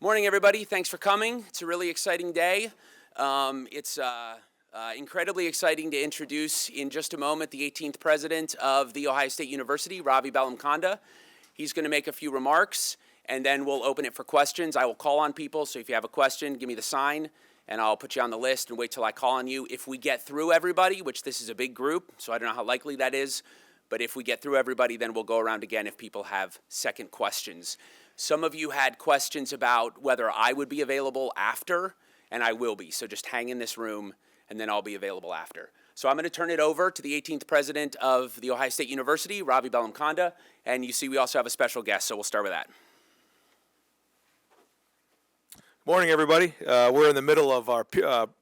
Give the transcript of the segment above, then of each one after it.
Morning, everybody. Thanks for coming. It's a really exciting day. It's incredibly exciting to introduce in just a moment the 18th president of The Ohio State University, Ravi Bellamkonda. He's going to make a few remarks, and then we'll open it for questions. I will call on people, so if you have a question, give me the sign, and I'll put you on the list and wait till I call on you. If we get through everybody, which this is a big group, so I don't know how likely that is, but if we get through everybody, then we'll go around again if people have second questions. Some of you had questions about whether I would be available after, and I will be. So just hang in this room, and then I'll be available after. So I'm going to turn it over to the 18th president of The Ohio State University, Ravi Bellamkonda, and you see we also have a special guest, so we'll start with that. Morning, everybody. We're in the middle of our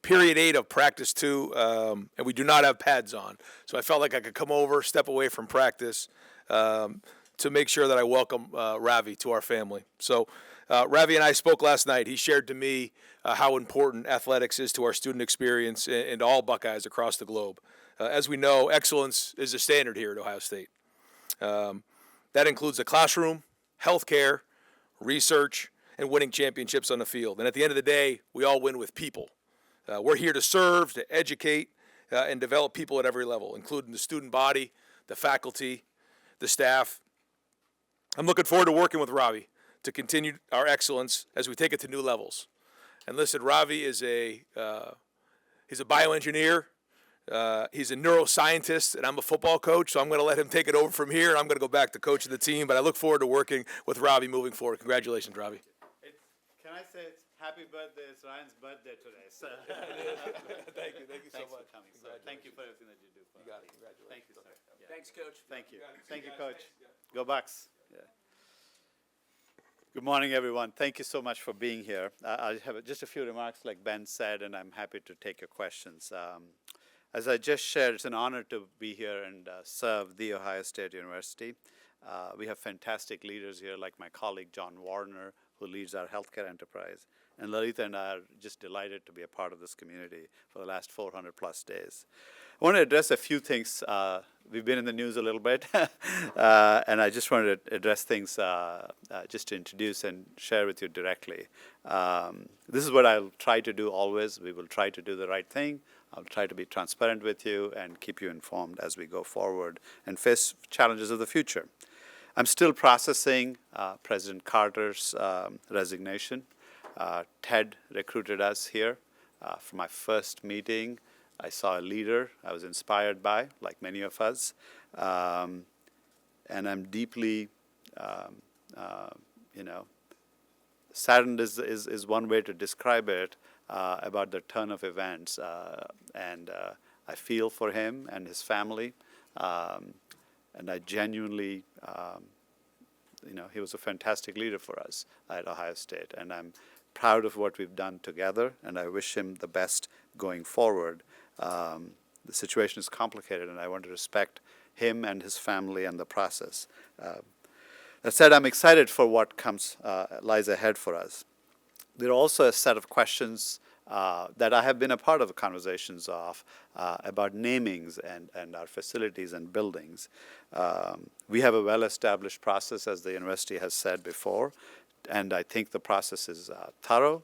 period 8 of practice 2, and we do not have pads on. So I felt like I could come over, step away from practice, to make sure that I welcome Ravi to our family. So Ravi and I spoke last night. He shared to me how important athletics is to our student experience and all Buckeyes across the globe. As we know, excellence is a standard here at Ohio State. That includes the classroom, healthcare, research, and winning championships on the field. And at the end of the day, we all win with people. We're here to serve, to educate, and develop people at every level, including the student body, the faculty, the staff. I'm looking forward to working with Ravi to continue our excellence as we take it to new levels. And listen, Ravi is he's a bioengineer, he's a neuroscientist, and I'm a football coach, so I'm going to let him take it over from here, and I'm going to go back to coaching the team. But I look forward to working with Ravi moving forward. Congratulations, Ravi. Can I say it's happy birthday? It's Ryan's birthday today. So. Thank you so much. For coming. So thank you for everything that you do. You got it. Congratulations. Thank you, sir. Yeah. Thanks, Coach. Thank you. Thank you, Coach. Go Bucks. Yeah. Good morning, everyone. Thank you so much for being here. I have just a few remarks, like Ben said, and I'm happy to take your questions. As I just shared, it's an honor to be here and serve The Ohio State University. We have fantastic leaders here, like my colleague John Warner, who leads our healthcare enterprise. And Lalita and I are just delighted to be a part of this community for the last 400 plus days. I want to address a few things. We've been in the news a little bit, and I just wanted to address things just to introduce and share with you directly. This is what I'll try to do always. We will try to do the right thing. I'll try to be transparent with you and keep you informed as we go forward and face challenges of the future. I'm still processing President Carter's resignation. Ted recruited us here for my first meeting. I saw a leader I was inspired by, like many of us, and I'm deeply, saddened is one way to describe it about the turn of events, and I feel for him and his family, and I genuinely, he was a fantastic leader for us at Ohio State, and I'm proud of what we've done together, and I wish him the best going forward. The situation is complicated, and I want to respect him and his family and the process. That said, I'm excited for what lies ahead for us. There are also a set of questions that I have been a part of the conversations of about namings and our facilities and buildings. We have a well-established process, as the university has said before, and I think the process is thorough,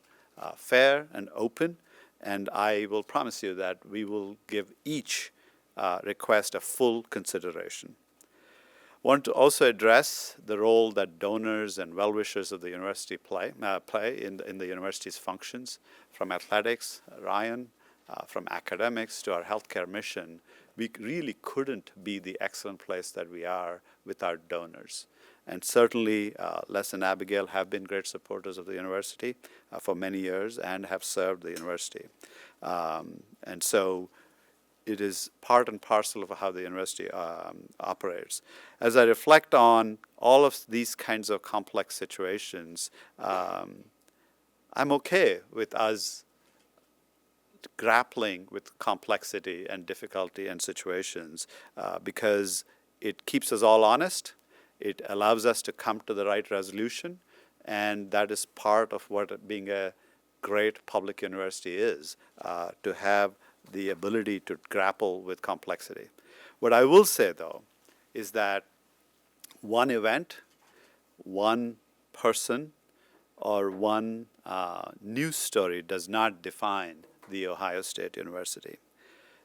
fair, and open. And I will promise you that we will give each request a full consideration. I want to also address the role that donors and well-wishers of the university play in the university's functions, from athletics, Ryan, from academics to our healthcare mission. We really couldn't be the excellent place that we are without donors. And certainly, Les and Abigail have been great supporters of the university for many years and have served the university. And so it is part and parcel of how the university operates. As I reflect on all of these kinds of complex situations, I'm okay with us grappling with complexity and difficulty and situations because it keeps us all honest. It allows us to come to the right resolution, and that is part of what being a great public university is, to have the ability to grapple with complexity. What I will say, though, is that one event, one person, or one news story does not define the Ohio State University.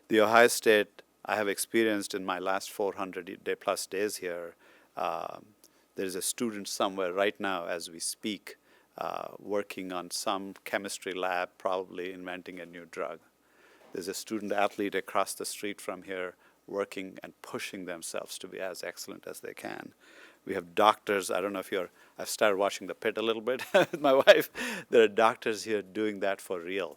The Ohio State, I have experienced in my last 400 plus days here, there is a student somewhere right now as we speak working on some chemistry lab, probably inventing a new drug. There's a student athlete across the street from here working and pushing themselves to be as excellent as they can. We have doctors, I don't know if I've started watching The Pit a little bit with my wife. There are doctors here doing that for real,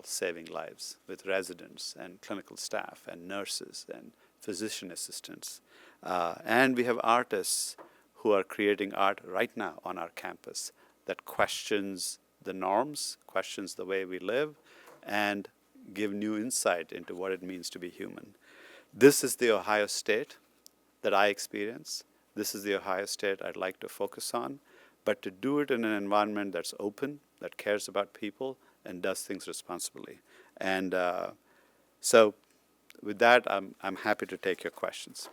saving lives with residents and clinical staff and nurses and physician assistants. And we have artists who are creating art right now on our campus that questions the norms, questions the way we live, and give new insight into what it means to be human. This is the Ohio State that I experience. This is the Ohio State I'd like to focus on, but to do it in an environment that's open, that cares about people, and does things responsibly. And so with that, I'm happy to take your questions.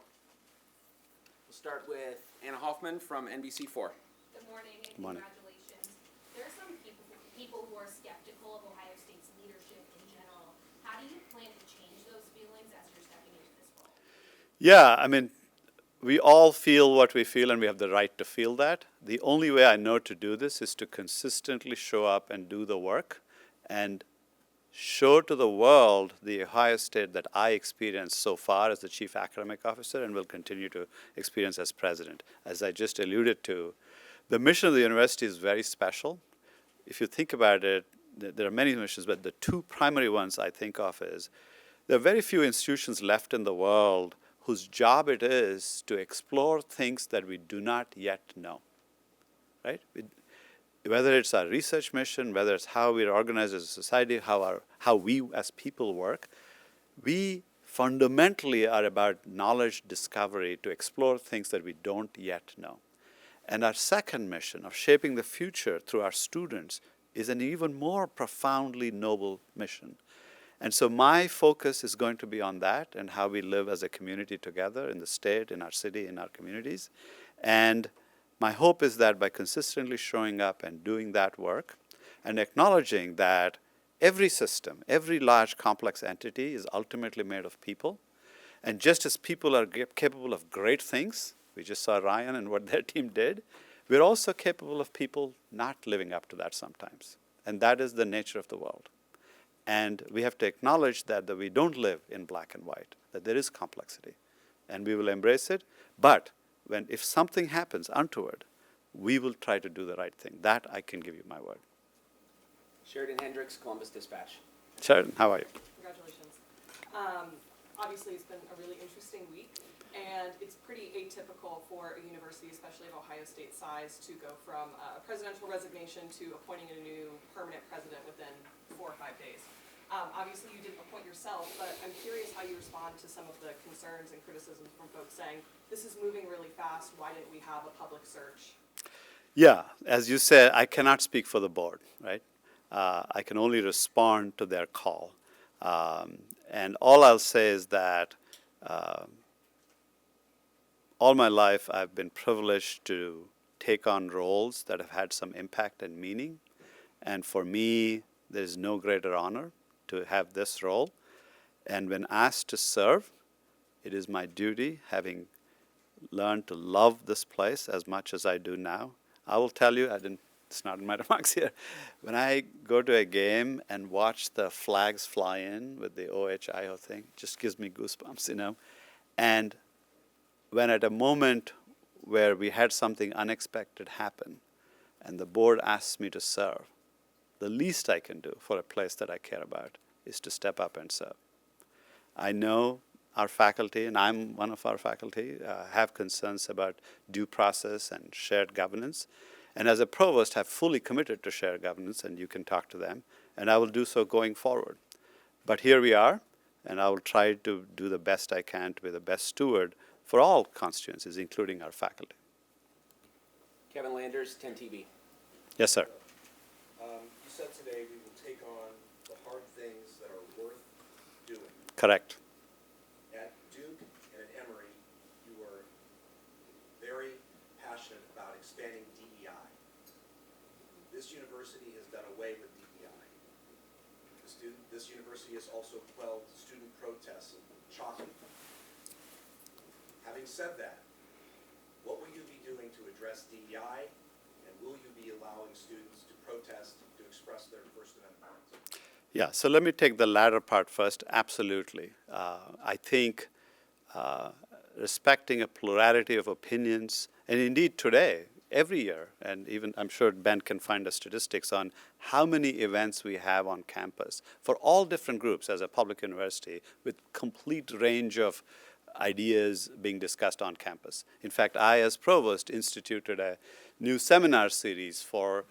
We'll start with Anna Hoffman from NBC4. Good morning and Good morning. congratulations. There are some people who are skeptical of Ohio State's leadership in general. How do you plan to change those feelings as you're stepping into this role? Yeah, I mean, we all feel what we feel and we have the right to feel that. The only way I know to do this is to consistently show up and do the work and show to the world the Ohio State that I experienced so far as the chief academic officer and will continue to experience as president. As I just alluded to, the mission of the university is very special. If you think about it, there are many missions, but the two primary ones I think of is there are very few institutions left in the world whose job it is to explore things that we do not yet know, right? Whether it's our research mission, whether it's how we're organized as a society, how we as people work, we fundamentally are about knowledge discovery to explore things that we don't yet know. And our second mission of shaping the future through our students is an even more profoundly noble mission. And so my focus is going to be on that and how we live as a community together in the state, in our city, in our communities. And my hope is that by consistently showing up and doing that work and acknowledging that every system, every large complex entity is ultimately made of people. And just as people are capable of great things, we just saw Ryan and what their team did, we're also capable of people not living up to that sometimes. And that is the nature of the world. And we have to acknowledge that we don't live in black and white, that there is complexity. And we will embrace it. But if something happens untoward, we will try to do the right thing. That I can give you my word. Sheridan Hendricks, Columbus Dispatch. Sheridan, how are you? Congratulations. Obviously, it's been a really interesting week, and it's pretty atypical for a university, especially of Ohio State size, to go from a presidential resignation to appointing a new permanent president within 4 or 5 days. Obviously, you didn't appoint yourself, but I'm curious how you respond to some of the concerns and criticisms from folks saying, this is moving really fast, why didn't we have a public search? Yeah, as you said, I cannot speak for the board, right? I can only respond to their call. And all I'll say is that all my life I've been privileged to take on roles that have had some impact and meaning. And for me, there's no greater honor to have this role. And when asked to serve, it is my duty, having learned to love this place as much as I do now. I will tell you, it's not in my remarks here, when I go to a game and watch the flags fly in with the OHIO thing, it just gives me goosebumps, you know. And when at a moment where we had something unexpected happen and the board asks me to serve, the least I can do for a place that I care about is to step up and serve. I know our faculty, and I'm one of our faculty, have concerns about due process and shared governance. And as a provost, have fully committed to shared governance, and you can talk to them, and I will do so going forward. But here we are, and I will try to do the best I can to be the best steward for all constituencies, including our faculty. Kevin Landers, 10TV. Yes, sir. You said today we will take on the hard things that are worth doing. Correct. At Duke and at Emory, you were very passionate about expanding DEI. this university has done away with DEI. This university has also quelled student protests and chalking. Having said that, what will you be doing to address DEI, and will you be allowing students to protest, to express their First Amendment rights? Yeah, so let me take the latter part first. Absolutely. I think respecting a plurality of opinions, and indeed today, every year, and even I'm sure Ben can find the statistics on how many events we have on campus for all different groups as a public university with complete range of ideas being discussed on campus. In fact, I, as provost, instituted a new seminar series for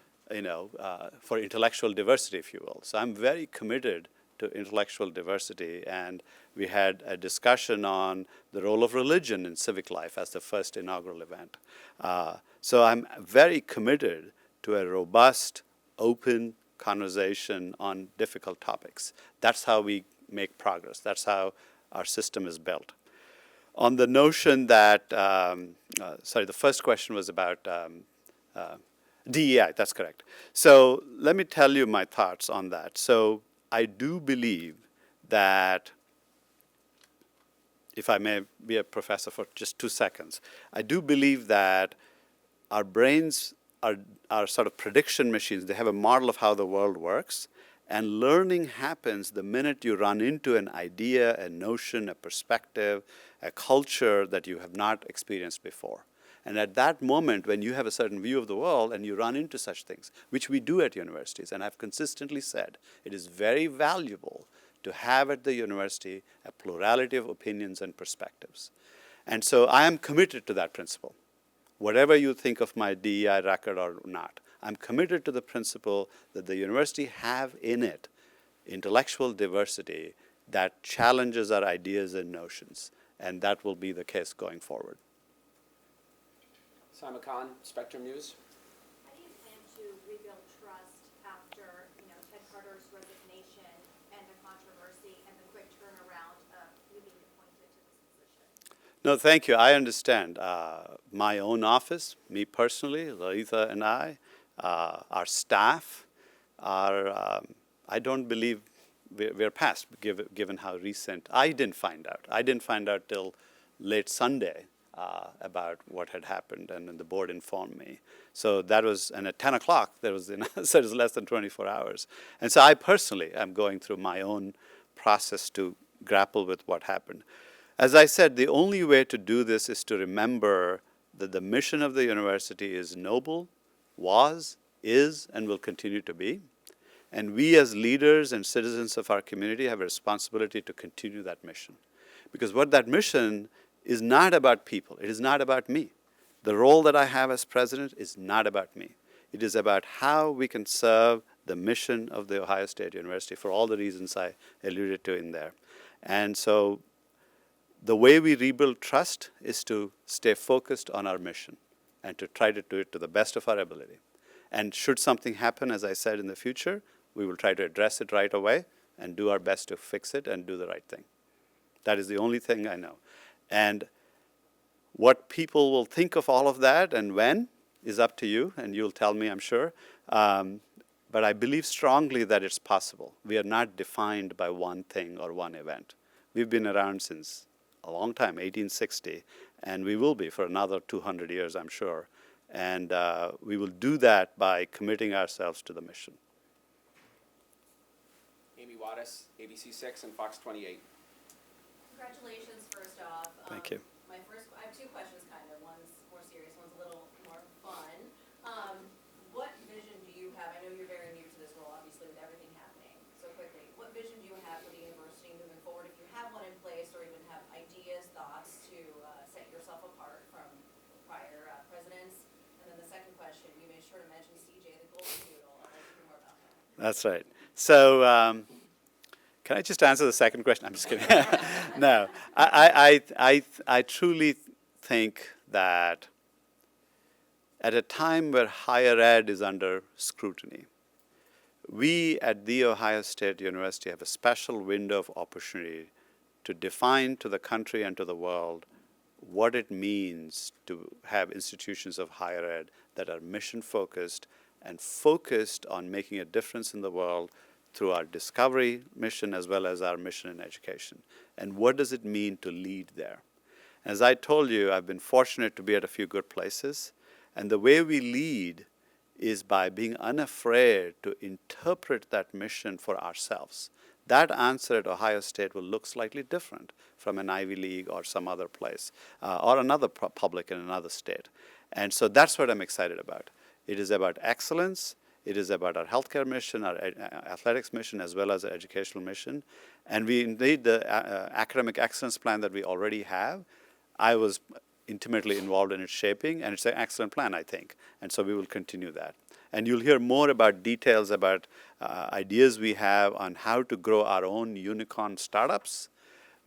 for intellectual diversity, if you will. So I'm very committed to intellectual diversity, and we had a discussion on the role of religion in civic life as the first inaugural event. So I'm very committed to a robust, open conversation on difficult topics. That's how we make progress. That's how our system is built. On the notion that, the first question was about DEI, that's correct. So let me tell you my thoughts on that. So I do believe that, if I may be a professor for just 2 seconds, I do believe that our brains are sort of prediction machines. They have a model of how the world works, and learning happens the minute you run into an idea, a notion, a perspective, a culture that you have not experienced before. And at that moment, when you have a certain view of the world and you run into such things, which we do at universities, and I've consistently said, it is very valuable to have at the university a plurality of opinions and perspectives. And so I am committed to that principle. Whatever you think of my DEI record or not, I'm committed to the principle that the university have in it intellectual diversity that challenges our ideas and notions, and that will be the case going forward. Simon Khan, Spectrum News. How do you plan to rebuild trust after, Ted Carter's resignation and the controversy and the quick turnaround of you being appointed to this position? No, thank you. I understand. My own office, me personally, Lalita and I, our staff, I don't believe we're past, given how recent. I didn't find out. I didn't find out till late Sunday about what had happened, and then the board informed me. So that was, and at 10 o'clock, there was, so it was less than 24 hours. And so I personally am going through my own process to grapple with what happened. As I said, the only way to do this is to remember that the mission of the university is noble, was, is, and will continue to be. And we as leaders and citizens of our community have a responsibility to continue that mission. Because what that mission is not about people. It is not about me. The role that I have as president is not about me. It is about how we can serve the mission of the Ohio State University for all the reasons I alluded to in there. And so the way we rebuild trust is to stay focused on our mission and to try to do it to the best of our ability. And should something happen, as I said, in the future, we will try to address it right away and do our best to fix it and do the right thing. That is the only thing I know. And what people will think of all of that and when is up to you, and you'll tell me, I'm sure. But I believe strongly that it's possible. We are not defined by one thing or one event. We've been around since a long time, 1860, and we will be for another 200 years, I'm sure. And we will do that by committing ourselves to the mission. Amy Wattis, ABC6 and Fox 28. Congratulations, first off. Thank you. I have two questions, kind of. One's more serious, one's a little more fun. What vision do you have? I know you're very new to this role, obviously, with everything happening so quickly. What vision do you have for the university moving forward? If you have one in place, or even have ideas, thoughts to set yourself apart from prior presidents? And then the second question, you made sure to mention CJ, the golden doodle. I'd like to hear more about that. That's right. So can I just answer the second question? I'm just kidding. No, I truly think that at a time where higher ed is under scrutiny, we at The Ohio State University have a special window of opportunity to define to the country and to the world what it means to have institutions of higher ed that are mission-focused, and focused on making a difference in the world through our discovery mission as well as our mission in education. And what does it mean to lead there? As I told you, I've been fortunate to be at a few good places, and the way we lead is by being unafraid to interpret that mission for ourselves. That answer at Ohio State will look slightly different from an Ivy League or some other place, or another public in another state. And so that's what I'm excited about. It is about excellence. It is about our healthcare mission, our athletics mission, as well as our educational mission. And we need the academic excellence plan that we already have. I was intimately involved in its shaping, and it's an excellent plan, I think. And so we will continue that. And you'll hear more about details about ideas we have on how to grow our own unicorn startups.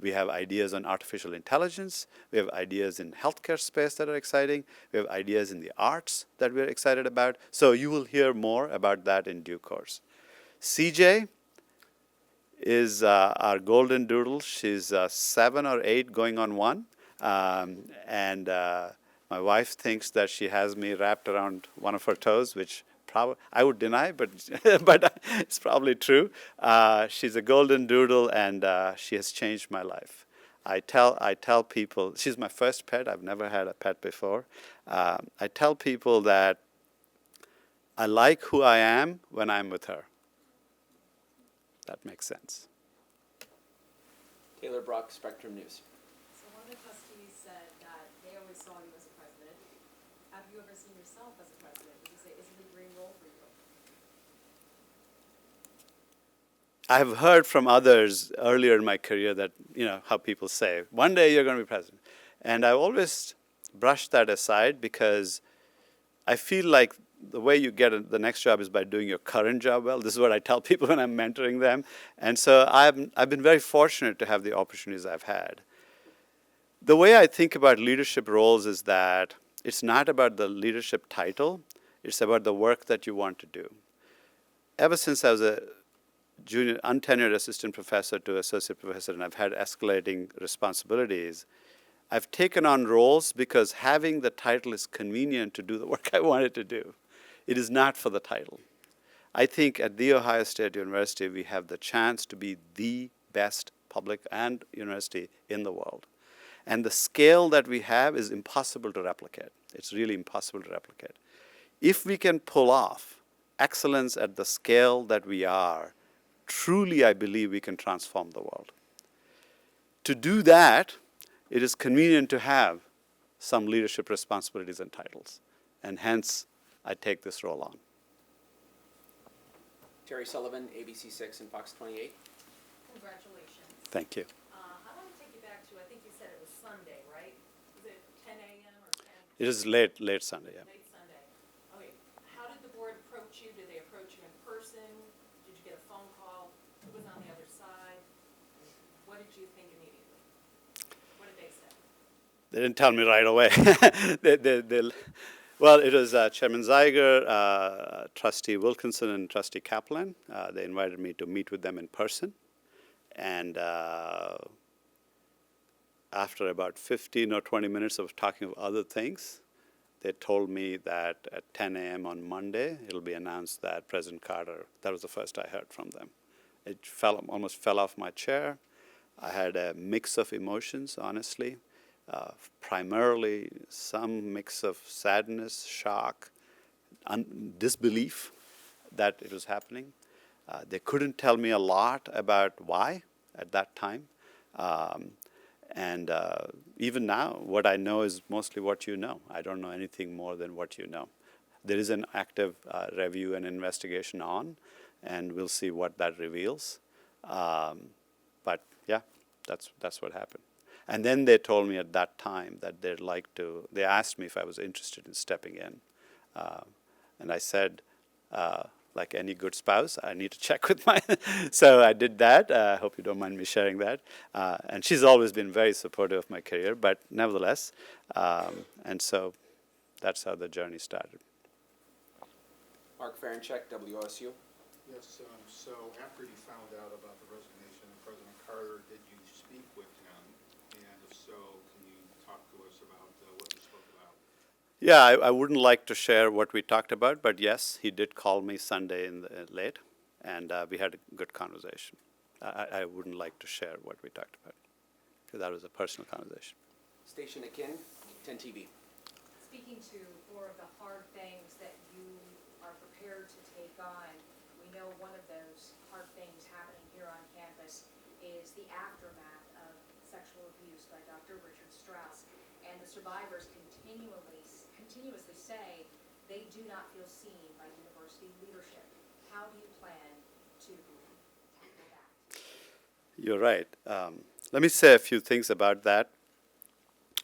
We have ideas on artificial intelligence. We have ideas in healthcare space that are exciting. We have ideas in the arts that we're excited about. So you will hear more about that in due course. CJ is our golden doodle. She's 7 or 8 going on 1. And my wife thinks that she has me wrapped around one of her toes, which I would deny, but but it's probably true. She's a golden doodle, and she has changed my life. I tell people, she's my first pet. I've never had a pet before. I tell people that I like who I am when I'm with her. That makes sense. Taylor Brock, Spectrum News. So one of the trustees said that they always saw you as a president. Have you ever seen yourself as a president? Would you say, is it a dream role for you? I've heard from others earlier in my career that, how people say, one day you're going to be president. And I've always brushed that aside because I feel like the way you get the next job is by doing your current job well. This is what I tell people when I'm mentoring them. And so I've been very fortunate to have the opportunities I've had. The way I think about leadership roles is that it's not about the leadership title. It's about the work that you want to do. Ever since I was a junior untenured assistant professor to associate professor, and I've had escalating responsibilities, I've taken on roles because having the title is convenient to do the work I wanted to do. It is not for the title. I think at The Ohio State University, we have the chance to be the best public and university in the world. And the scale that we have is impossible to replicate. It's really impossible to replicate. If we can pull off excellence at the scale that we are, truly I believe we can transform the world. To do that, it is convenient to have some leadership responsibilities and titles. And hence, I take this role on. Terry Sullivan, ABC 6 and Fox 28. Congratulations. Thank you. I want to take you back to, I think you said it was Sunday, right? Was it 10 a.m. or 10? It is late Sunday, yeah. Late Sunday. Okay. How did the board approach you? Did they approach you in person? Did you get a phone call? Who was on the other side? What did you think immediately? What did they say? They didn't tell me right away. Well, it was Chairman Zeiger, Trustee Wilkinson, and Trustee Kaplan. They invited me to meet with them in person. And after about 15 or 20 minutes of talking of other things, they told me that at 10 a.m. on Monday, it'll be announced that President Carter, that was the first I heard from them. It almost fell off my chair. I had a mix of emotions, honestly. Primarily some mix of sadness, shock, disbelief that it was happening. They couldn't tell me a lot about why at that time. And even now, what I know is mostly what you know. I don't know anything more than what you know. There is an active review and investigation on, and we'll see what that reveals. But yeah, that's what happened. And then they told me at that time that they asked me if I was interested in stepping in. And I said, like any good spouse, I need to check with my, so I did that. I hope you don't mind me sharing that. And she's always been very supportive of my career, but nevertheless, and so that's how the journey started. Mark Ferenchek, WSU. Yes, so after you found out about the resignation of President Carter, did you speak with him? And if so, can you talk to us about what you spoke about? Yeah, I wouldn't like to share what we talked about, but yes, he did call me Sunday late, and we had a good conversation. I wouldn't like to share what we talked about, because that was a personal conversation. Station akin, 10 TV. Speaking to more of the hard things that you are prepared to take on, we know one of those hard things happening here on campus is the aftermath of sexual abuse by Dr. Richard Strauss. And the survivors continuously say they do not feel seen by university leadership. How do you plan to tackle that? You're right. Let me say a few things about that.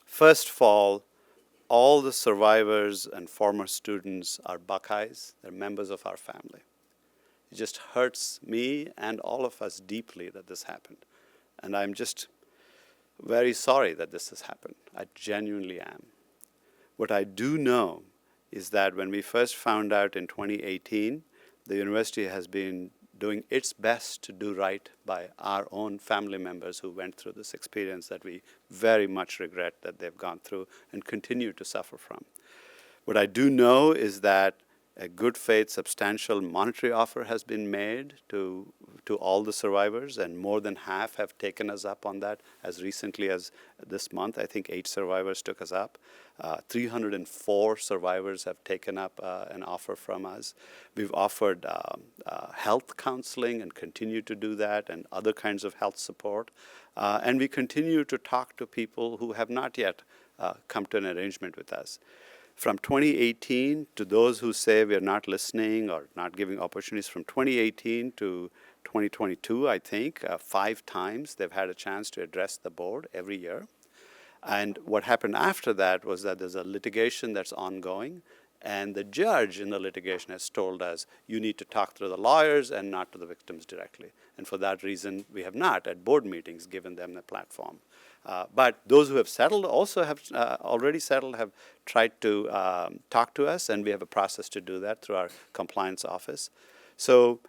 First of all the survivors and former students are Buckeyes. They're members of our family. It just hurts me and all of us deeply that this happened. And I'm just very sorry that this has happened. I genuinely am. What I do know is that when we first found out in 2018, the university has been doing its best to do right by our own family members who went through this experience that we very much regret that they've gone through and continue to suffer from. What I do know is that a good faith substantial monetary offer has been made to all the survivors, and more than half have taken us up on that. As recently as this month, I think 8 survivors took us up. 304 survivors have taken up an offer from us. We've offered health counseling and continue to do that, and other kinds of health support. And we continue to talk to people who have not yet come to an arrangement with us. From 2018 to those who say we're not listening or not giving opportunities, from 2018 to 2022, I think, 5 times they've had a chance to address the board every year. And what happened after that was that there's a litigation that's ongoing, and the judge in the litigation has told us, you need to talk to the lawyers and not to the victims directly. And for that reason, we have not, at board meetings, given them a platform. But those who have settled also have already settled, have tried to talk to us, and we have a process to do that through our compliance office. So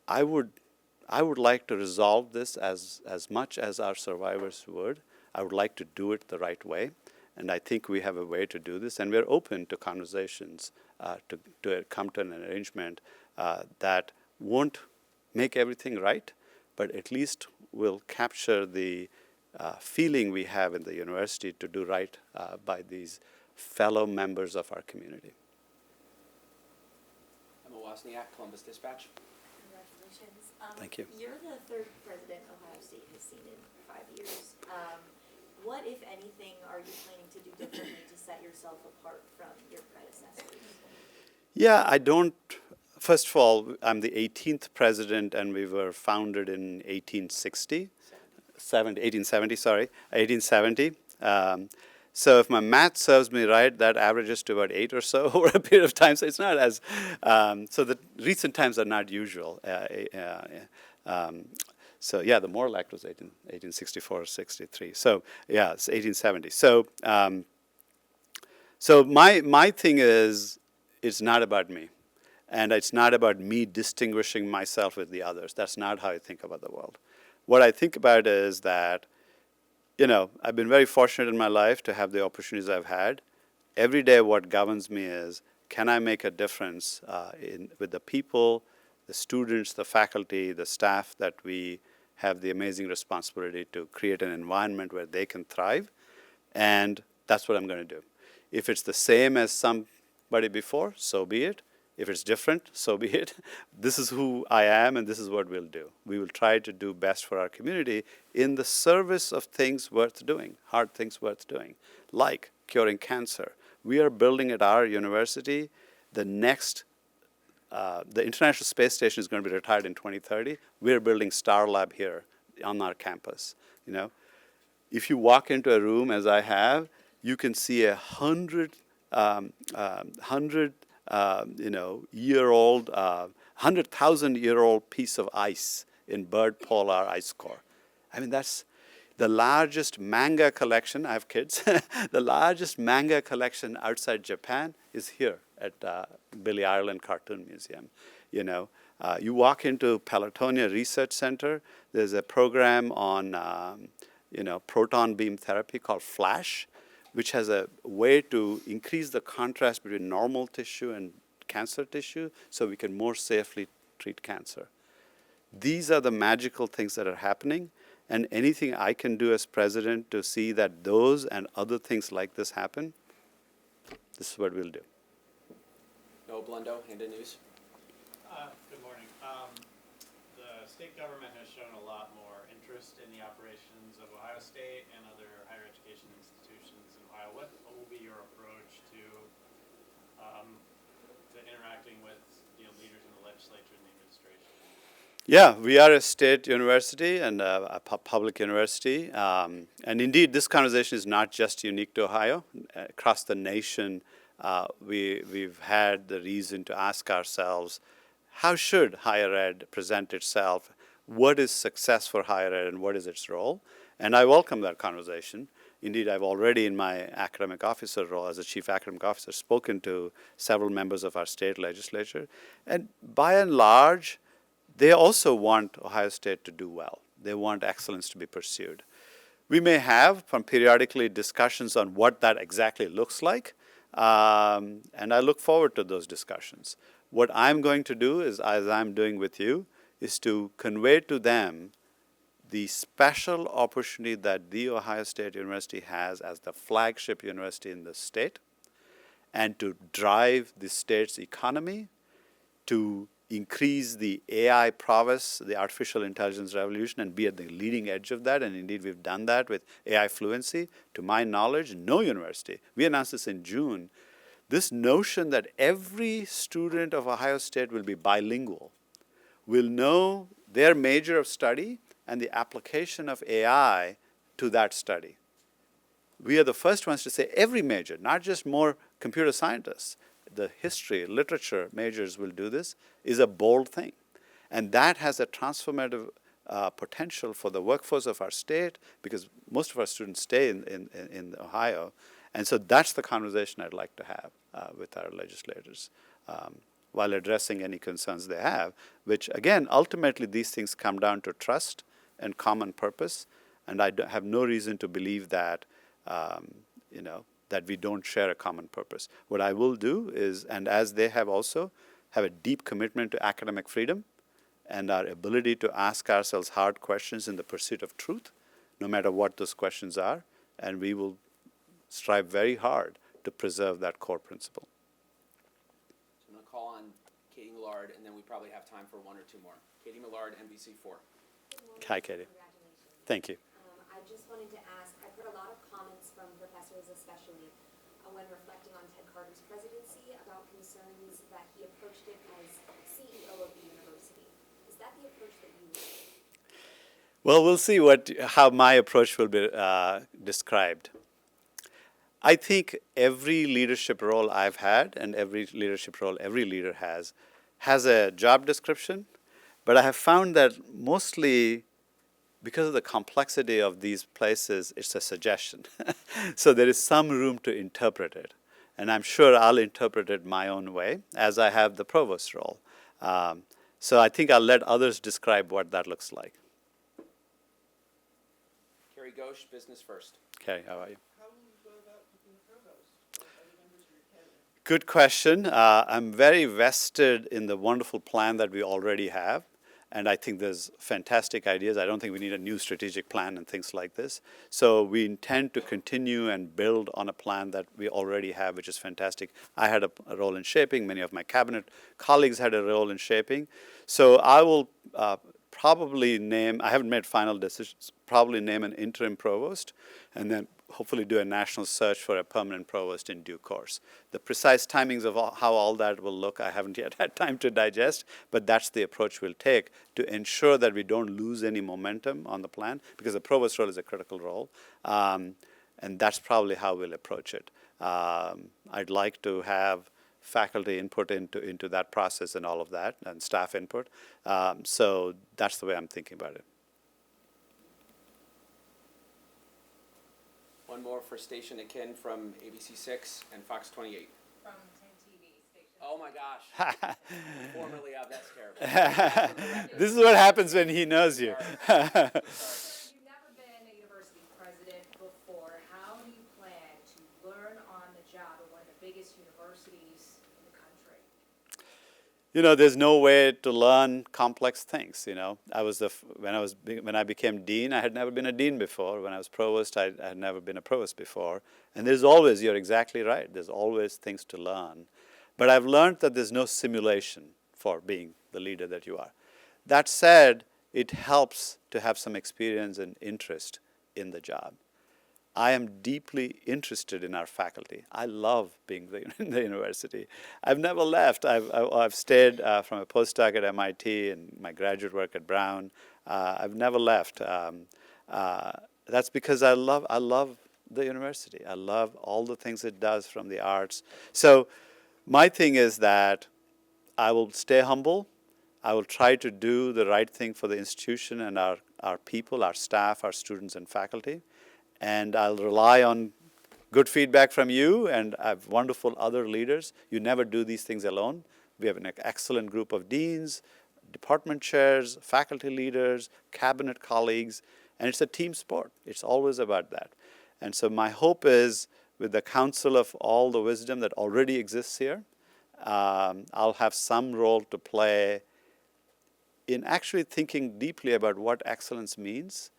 I would like to resolve this as much as our survivors would. I would like to do it the right way, and I think we have a way to do this, and we're open to conversations to come to an arrangement that won't make everything right, but at least will capture the feeling we have in the university to do right by these fellow members of our community. Emma Wozniak, Columbus Dispatch. Congratulations. Thank you. You're the 3rd president Ohio State has seen in 5 years. What, if anything, are you planning to do differently to set yourself apart from your predecessors? Yeah, I don't. First of all, I'm the 18th president, and we were founded in 1870. So if my math serves me right, that averages to about 8 or so over a period of time. So it's not as, so the recent times are not usual. So yeah, the Moore Act was 1864 or 63. So yeah, it's 1870. So so my thing is, it's not about me. And it's not about me distinguishing myself with the others. That's not how I think about the world. What I think about is that, you know, I've been very fortunate in my life to have the opportunities I've had. Every day what governs me is, can I make a difference with the people, the students, the faculty, the staff that we have the amazing responsibility to create an environment where they can thrive, and that's what I'm going to do. If it's the same as somebody before, so be it. If it's different, so be it. This is who I am, and this is what we'll do. We will try to do best for our community in the service of things worth doing, hard things worth doing, like curing cancer. We are building at our university the next the International Space Station is going to be retired in 2030. We're building Star Lab here on our campus. You know, if you walk into a room, as I have, you can see 100,000-year-old piece of ice in Bird Polar ice core. I mean, that's the largest manga collection. I have kids. The largest manga collection outside Japan is here at Billy Ireland Cartoon Museum. You know, you walk into Pelotonia Research Center. There's a program on proton beam therapy called FLASH. which has a way to increase the contrast between normal tissue and cancer tissue so we can more safely treat cancer. These are the magical things that are happening, and anything I can do as president to see that those and other things like this happen, this is what we'll do. Noah Blundo, Handa News. Good morning. The state government has shown a lot more interest in the operations of Ohio State and other higher education institutions in Ohio. What will be your approach to interacting with leaders in the legislature and the administration? Yeah, we are a state university and a public university. And indeed, this conversation is not just unique to Ohio. Across the nation, we've had the reason to ask ourselves, how should higher ed present itself? What is success for higher ed and what is its role? And I welcome that conversation. Indeed, I've already, in my academic officer role as a chief academic officer, spoken to several members of our state legislature. And by and large, they also want Ohio State to do well. They want excellence to be pursued. We may have periodically discussions on what that exactly looks like, and I look forward to those discussions. What I'm going to do is, as I'm doing with you, is to convey to them the special opportunity that The Ohio State University has as the flagship university in the state, and to drive the state's economy, to increase the AI prowess, the artificial intelligence revolution, and be at the leading edge of that. And indeed, we've done that with AI fluency. To my knowledge, no university, we announced this in June, this notion that every student of Ohio State will be bilingual, will know their major of study and the application of AI to that study. We are the first ones to say every major, not just more computer scientists, the history, literature majors will do this, is a bold thing. And that has a transformative potential for the workforce of our state, because most of our students stay in Ohio. And so that's the conversation I'd like to have with our legislators while addressing any concerns they have, which again, ultimately these things come down to trust and common purpose. And I have no reason to believe that, that we don't share a common purpose. What I will do is, and as they have also, have a deep commitment to academic freedom and our ability to ask ourselves hard questions in the pursuit of truth, no matter what those questions are, and we will strive very hard to preserve that core principle. So I'm going to call on Katie Millard, and then we probably have time for one or two more. Katie Millard, NBC4. Hi, Katie. Congratulations. Thank you. I just wanted to ask, I've heard a lot of comments from professors especially when reflecting on Ted Carter's presidency about concerns that he approached it as CEO of the university. Is that the approach that you would take? Well, we'll see how my approach will be described. I think every leadership role I've had and every leadership role every leader has a job description, but I have found that mostly because of the complexity of these places, it's a suggestion. So there is some room to interpret it. And I'm sure I'll interpret it my own way, as I have the provost role. So I think I'll let others describe what that looks like. Carrie Ghosh, Business First. Okay, how about you? How will you go about picking the provost? What other members of your cabinet? Good question. I'm very vested in the wonderful plan that we already have. And I think there's fantastic ideas. I don't think we need a new strategic plan and things like this. So we intend to continue and build on a plan that we already have, which is fantastic. I had a role in shaping. Many of my cabinet colleagues had a role in shaping. So I will probably name, I haven't made final decisions, probably name an interim provost, and then hopefully do a national search for a permanent provost in due course. The precise timings of how all that will look, I haven't yet had time to digest, but that's the approach we'll take to ensure that we don't lose any momentum on the plan, because the provost role is a critical role, and that's probably how we'll approach it. I'd like to have faculty input into that process and all of that, and staff input. So that's the way I'm thinking about it. One more for station akin from ABC6 and Fox 28. From 10 TV station. Oh my gosh. Formerly of, that's terrible. This is what happens when he knows you. Sorry. You've never been a university president before. How do you plan to there's no way to learn complex things. When I became dean, I had never been a dean before. When I was provost, I had never been a provost before. And there's always, you're exactly right, there's always things to learn. But I've learned that there's no simulation for being the leader that you are. That said, it helps to have some experience and interest in the job. I am deeply interested in our faculty. I love being in the university. I've never left. I've stayed from a postdoc at MIT and my graduate work at Brown. I've never left. That's because I love the university. I love all the things it does from the arts. So my thing is that I will stay humble. I will try to do the right thing for the institution and our people, our staff, our students and faculty. And I'll rely on good feedback from you, and I have wonderful other leaders. You never do these things alone. We have an excellent group of deans, department chairs, faculty leaders, cabinet colleagues, and it's a team sport. It's always about that. And so my hope is, with the counsel of all the wisdom that already exists here, I'll have some role to play in actually thinking deeply about what excellence means.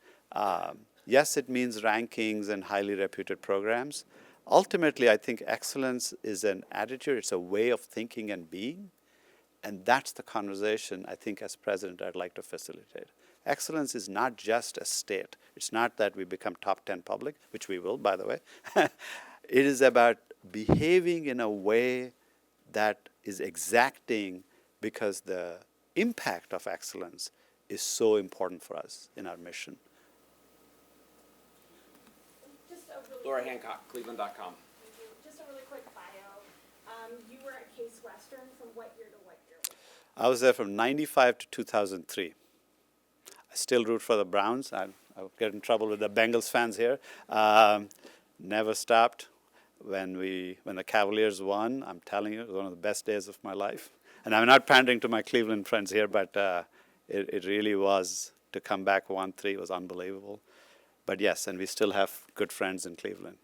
Yes, it means rankings and highly reputed programs. Ultimately, I think excellence is an attitude. It's a way of thinking and being. And that's the conversation, I think, as president, I'd like to facilitate. Excellence is not just a state. It's not that we become top 10 public, which we will, by the way. It is about behaving in a way that is exacting, because the impact of excellence is so important for us in our mission. Laura Hancock, Cleveland.com. Thank you. Just a really quick bio. You were at Case Western from what year to what year? I was there from 95 to 2003. I still root for the Browns. I'll get in trouble with the Bengals fans here. Never stopped. When the Cavaliers won, I'm telling you, it was one of the best days of my life. And I'm not pandering to my Cleveland friends here, but it really was. To come back 1-3 was unbelievable. But yes, and we still have good friends in Cleveland.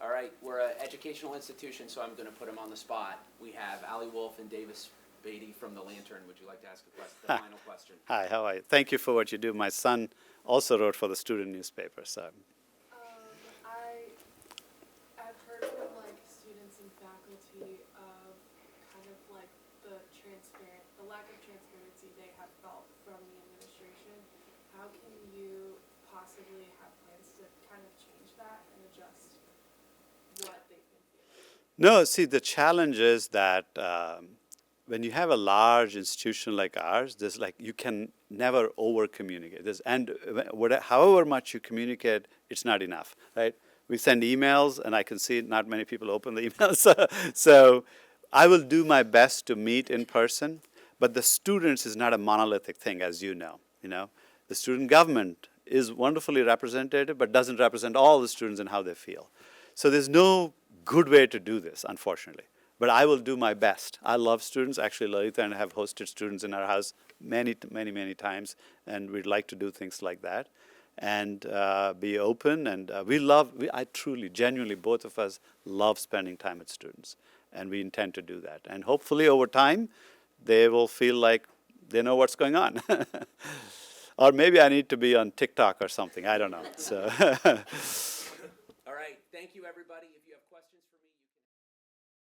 All right, we're an educational institution, so I'm going to put them on the spot. We have Ali Wolf and Davis Beatty from the Lantern. Would you like to ask the final question? Hi, how are you? Thank you for what you do. My son also wrote for the student newspaper. So. I've heard from students and faculty of kind of the lack of transparency they have felt from the administration. How can you possibly have plans to kind of change that and adjust what they've been feeling? No, see, the challenge is that when you have a large institution like ours, you can never over communicate. However much you communicate, it's not enough, right? We send emails, and I can see not many people open the emails. So I will do my best to meet in person, but the students is not a monolithic thing, as you know. The student government is wonderfully representative, but doesn't represent all the students and how they feel. So there's no good way to do this, unfortunately. But I will do my best. I love students. Actually, Lalita and I have hosted students in our house many times, and we'd like to do things like that. And be open, and I truly, genuinely, both of us love spending time with students, and we intend to do that. And hopefully over time, they will feel like they know what's going on. Or maybe I need to be on TikTok or something, I don't know. So. All right, thank you everybody.